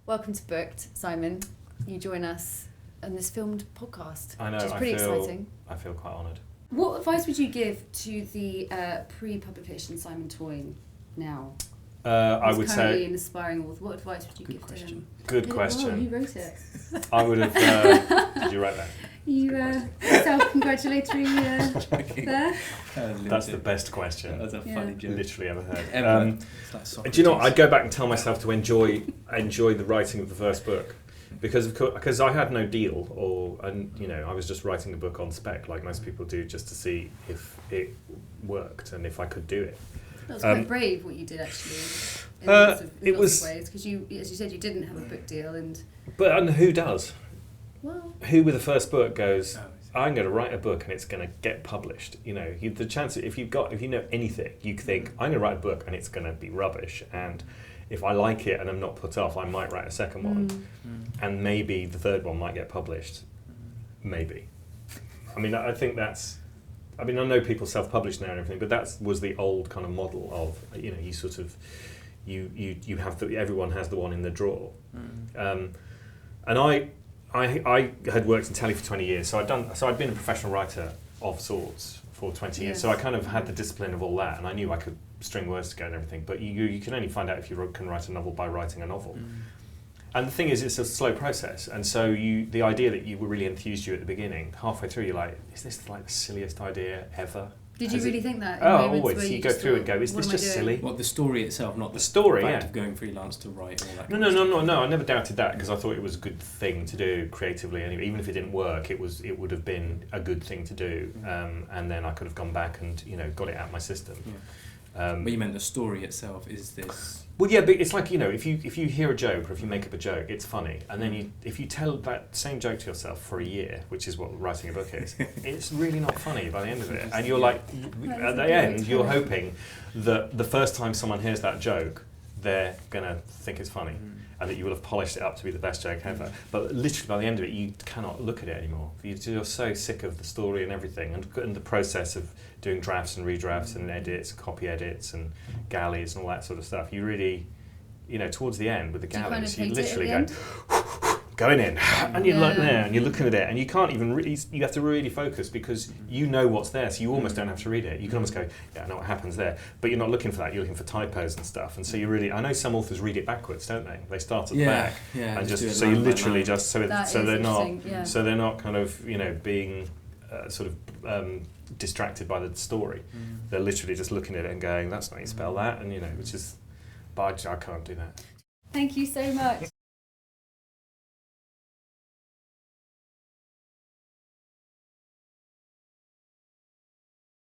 Welcome to BookD, Simon. You join us on this filmed podcast, I know, which is pretty exciting. I feel quite honoured. What advice would you give to the pre-publication Simon Toyne now? I would currently say an aspiring author. What advice would you give to him? Good question. Oh, you wrote it. I would have. Did you write that? You self-congratulatory there. That's the best question That's a funny joke. literally ever heard. It's like Do you know what? I'd go back and tell myself to enjoy the writing of the first book, because I had no deal, I was just writing a book on spec like most people do, just to see if it worked and if I could do it. That was quite brave what you did actually. In lots of ways, because you, as you said, you didn't have a book deal, But who does? well, Who with the first book goes, I'm going to write a book and it's going to get published. The chance, if you know anything, you think, I'm going to write a book and it's going to be rubbish, and if I like it and I'm not put off, I might write a second one, and maybe the third one might get published. Maybe. I think that's. I know people self-publish now and everything, but that was the old kind of model of, you sort of, you have everyone has the one in the drawer, and I had worked in telly for 20 years, so I'd been a professional writer of sorts for 20 years, so I kind of had the discipline of all that, and I knew I could string words together and everything, but you can only find out if you can write a novel by writing a novel. And the thing is, it's a slow process, and so the idea that you were really enthused you at the beginning, halfway through you're like, is this like the silliest idea ever? did you really think that? Oh, always. You go through and go, is this just silly? What, the story itself, not the story, fact of going freelance to write and all that No, I never doubted that, because I thought it was a good thing to do creatively. Anyway, even if it didn't work, it would have been a good thing to do, and then I could have gone back and got it out of my system. Yeah. But you meant the story itself is this. Well, yeah, but it's like, if you hear a joke or if you make up a joke, it's funny, and then if you tell that same joke to yourself for a year, which is what writing a book is, it's really not funny by the end of it. And you're like, at the end, you're hoping that the first time someone hears that joke, they're gonna think it's funny, and that you will have polished it up to be the best joke ever. But literally by the end of it, you cannot look at it anymore. You're so sick of the story and everything, and the process of doing drafts and redrafts and edits, copy edits and galleys and all that sort of stuff. You really, towards the end with the galleys, you literally go going in, and you're like there, and you're looking at it, and you can't even really. You have to really focus, because you know what's there, so you almost don't have to read it. You can almost go, yeah, I know what happens there, but you're not looking for that. You're looking for typos and stuff, and so you really. I know some authors read it backwards, don't they? They start at the back, and so you literally just so they're not kind of being sort of distracted by the story. They're literally just looking at it and going, that's not how you spell that, and which is, but I can't do that. Thank you so much.